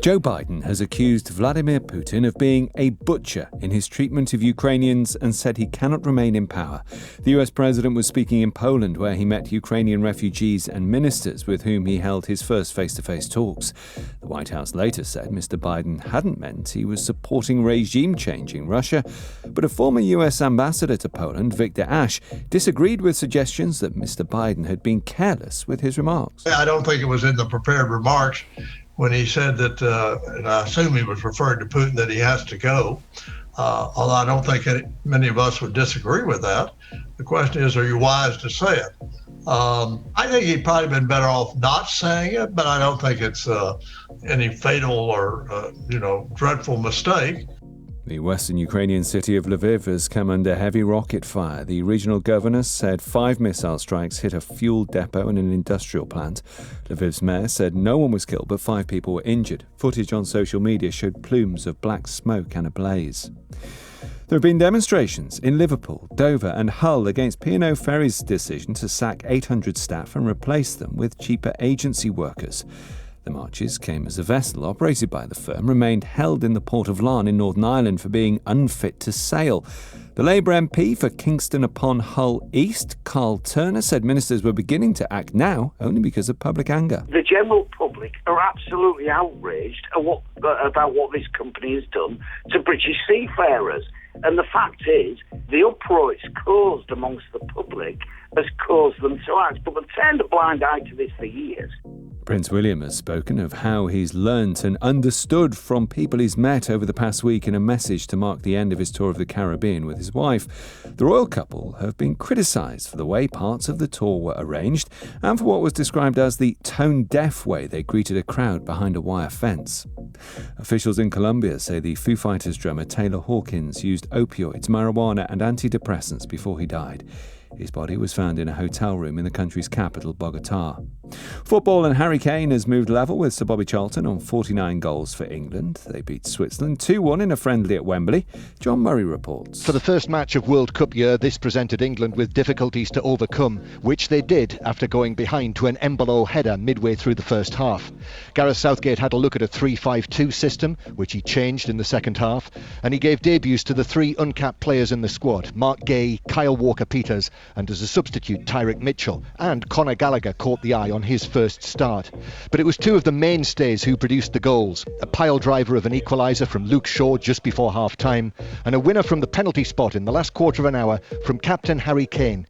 Joe Biden has accused Vladimir Putin of being a butcher in his treatment of Ukrainians and said he cannot remain in power. The US president was speaking in Poland, where he met Ukrainian refugees and ministers with whom he held his first face-to-face talks. The White House later said Mr. Biden hadn't meant he was supporting regime change in Russia, but a former US ambassador to Poland, Victor Ash, disagreed with suggestions that Mr. Biden had been careless with his remarks. I don't think it was in the prepared remarks when he said that, and I assume he was referring to Putin, that he has to go, although I don't think many of us would disagree with that. The question is, are you wise to say it? I think he'd probably been better off not saying it, but I don't think it's any fatal or, dreadful mistake. The western Ukrainian city of Lviv has come under heavy rocket fire. The regional governor said 5 missile strikes hit a fuel depot and an industrial plant. Lviv's mayor said no one was killed, but 5 people were injured. Footage on social media showed plumes of black smoke and a blaze. There have been demonstrations in Liverpool, Dover and Hull against P&O Ferries' decision to sack 800 staff and replace them with cheaper agency workers. The marches came as a vessel operated by the firm remained held in the port of Larne in Northern Ireland for being unfit to sail. The Labour MP for Kingston upon Hull East, Carl Turner, said ministers were beginning to act now only because of public anger. The general public are absolutely outraged about what this company has done to British seafarers. And the fact is, the uproar it's caused amongst the public has caused them to act. But they've turned a blind eye to this for years. Prince William has spoken of how he's learnt and understood from people he's met over the past week in a message to mark the end of his tour of the Caribbean with his wife. The royal couple have been criticised for the way parts of the tour were arranged and for what was described as the tone-deaf way they greeted a crowd behind a wire fence. Officials in Colombia say the Foo Fighters drummer Taylor Hawkins used opioids, marijuana and antidepressants before he died. His body was found in a hotel room in the country's capital, Bogotá. Football, and Harry Kane has moved level with Sir Bobby Charlton on 49 goals for England. They beat Switzerland 2-1 in a friendly at Wembley. John Murray reports. For the first match of World Cup year, this presented England with difficulties to overcome, which they did after going behind to an Embolo header midway through the first half. Gareth Southgate had a look at a 3-5-2 system, which he changed in the second half, and he gave debuts to the 3 uncapped players in the squad, Mark Gay, Kyle Walker-Peters, and as a substitute, Tyrick Mitchell, and Conor Gallagher caught the eye on his first start. But it was 2 of the mainstays who produced the goals, a pile driver of an equaliser from Luke Shaw just before half-time, and a winner from the penalty spot in the last quarter of an hour from captain Harry Kane.